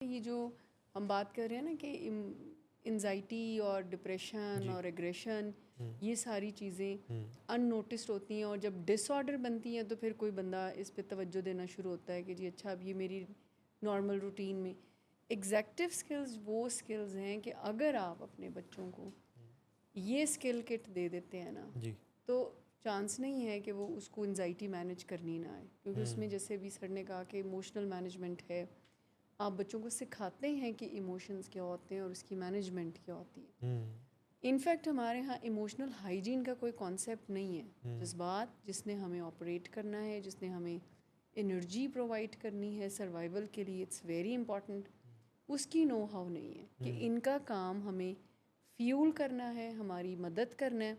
یہ جو ہم بات کر رہے ہیں نا کہ انزائٹی اور ڈپریشن جی اور ایگریشن، ہوں یہ ساری چیزیں ہوں ان نوٹسڈ ہوتی ہیں، اور جب ڈس آرڈر بنتی ہیں تو پھر کوئی بندہ اس پہ توجہ دینا شروع ہوتا ہے کہ جی اچھا اب یہ میری نارمل روٹین میں ایگزیکٹو سکلز وہ سکلز ہیں کہ اگر آپ اپنے بچوں کو یہ اسکل کٹ دے دیتے ہیں نا جی تو چانس نہیں ہے کہ وہ اس کو انزائٹی مینیج کرنی نہ آئے، کیونکہ اس ہوں میں جیسے بھی سر نے کہا کہ ایموشنل مینجمنٹ ہے، آپ بچوں کو سکھاتے ہیں کہ ایموشنز کیا ہوتے ہیں اور اس کی مینجمنٹ کیا ہوتی ہے۔ ہوں انفیکٹ ہمارے ہاں ایموشنل ہائیجین کا کوئی کانسیپٹ نہیں ہے، ہوں جذبات جس نے ہمیں آپریٹ کرنا ہے، جس نے ہمیں انرجی پرووائڈ کرنی ہے سروائیول کے لیے، اٹس ویری امپورٹنٹ، اس کی نو ہاؤ نہیں ہے کہ ہوں ان کا کام ہمیں فیول کرنا ہے، ہماری مدد کرنا ہے،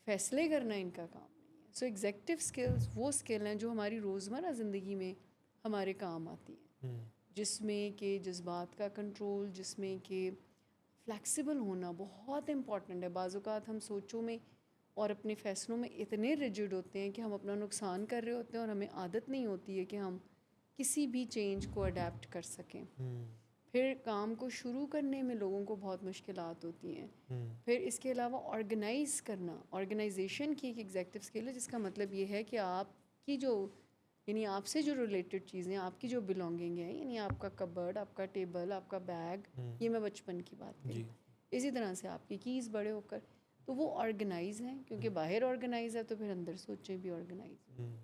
فیصلے کرنا ان کا کام نہیں ہے۔ سو ایگزیکٹو اسکلز وہ اسکل ہیں جو ہماری روزمرہ زندگی میں ہمارے کام آتی ہیں، ہوں جس میں کہ جذبات کا کنٹرول، جس میں کہ فلیکسیبل ہونا بہت امپورٹنٹ ہے۔ بعض اوقات ہم سوچوں میں اور اپنے فیصلوں میں اتنے ریجڈ ہوتے ہیں کہ ہم اپنا نقصان کر رہے ہوتے ہیں اور ہمیں عادت نہیں ہوتی ہے کہ ہم کسی بھی چینج کو اڈیپٹ کر سکیں۔ ہوں پھر کام کو شروع کرنے میں لوگوں کو بہت مشکلات ہوتی ہیں۔ ہوں پھر اس کے علاوہ آرگنائز کرنا، آرگنائزیشن کی ایک ایگزیکٹو اسکل ہے، جس کا مطلب یہ ہے کہ آپ کی جو یعنی آپ سے جو ریلیٹڈ چیزیں، آپ کی جو بلونگنگ ہیں، یعنی آپ کا کبرڈ، آپ کا ٹیبل، آپ کا بیگ، ہوں یہ میں بچپن کی بات کری، جی اسی طرح سے آپ کی کیز بڑے ہو کر تو وہ آرگنائز ہیں، کیونکہ باہر آرگنائز ہے تو پھر اندر سوچیں بھی آرگنائز ہیں۔ ہوں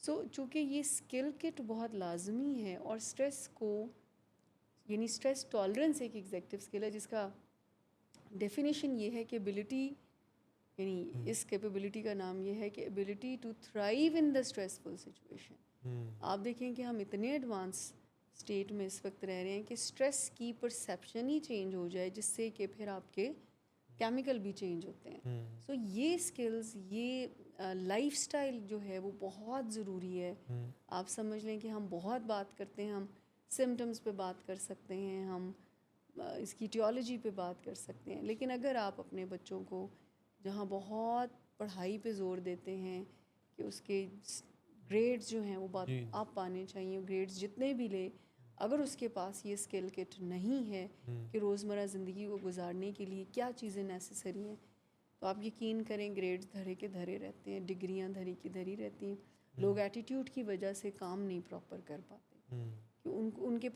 سو چونکہ یہ اسکل کٹ بہت لازمی ہے، اور اسٹریس کو یعنی اسٹریس ٹالرنس ایک ایگزیکٹو اسکل ہے جس کا ڈیفینیشن یہ ہے کہ ایبلٹی، یعنی اس کیپیبلٹی کا نام یہ ہے کہ ability to thrive in the stressful situation. ہوں آپ دیکھیں کہ ہم اتنے ایڈوانس اسٹیٹ میں اس وقت رہ رہے ہیں کہ اسٹریس کی پرسیپشن ہی چینج ہو جائے، جس سے کہ پھر آپ کے کیمیکل بھی چینج ہوتے ہیں۔ ہوں سو یہ اسکلز، یہ لائف اسٹائل جو ہے وہ بہت ضروری ہے۔ ہوں آپ سمجھ لیں کہ ہم بہت بات کرتے ہیں، ہم سمٹمز پہ بات کر سکتے ہیں، ہم اس کی ٹیولوجی پہ بات کر سکتے ہیں، لیکن اگر آپ اپنے بچوں کو جہاں بہت پڑھائی پہ زور دیتے ہیں کہ اس کے گریڈز جو ہیں وہ بات جی آپ پانے چاہیے، گریڈز جتنے بھی لے، اگر اس کے پاس یہ اسکل کٹ نہیں ہے ہوں کہ روزمرہ زندگی کو گزارنے کے لیے کیا چیزیں نیسیسری ہیں، تو آپ یقین کریں گریڈز دھرے کے دھرے رہتے ہیں، ڈگریاں دھری کی دھری رہتی ہیں، لوگ ایٹیٹیوڈ کی وجہ سے کام نہیں پراپر کر پاتے ہوں کہ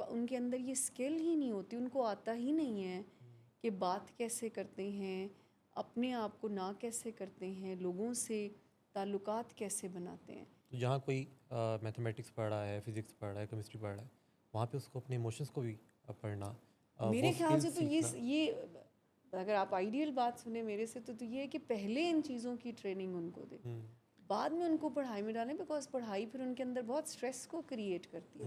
ان کے اندر یہ اسکل ہی نہیں ہوتی، ان کو آتا ہی نہیں ہے کہ بات کیسے کرتے ہیں، اپنے آپ کو نہ کیسے کرتے ہیں، لوگوں سے تعلقات کیسے بناتے ہیں۔ تو جہاں کوئی میتھمیٹکس پڑھ رہا ہے، فزکس پڑھ رہا ہے، کیمسٹری پڑھ رہا ہے، وہاں پہ اس کو اپنے ایموشنس کو بھی پڑھنا، وہ میرے خیال سے اسکلس تو سیکھنا۔ یہ اگر آپ آئیڈیل بات سنیں میرے سے تو یہ ہے کہ پہلے ان چیزوں کی ٹریننگ ان کو دیں، ہوں بعد میں ان کو پڑھائی میں ڈالیں، بیکاز پڑھائی پھر ان کے اندر بہت اسٹریس کو کریٹ کرتی ہے۔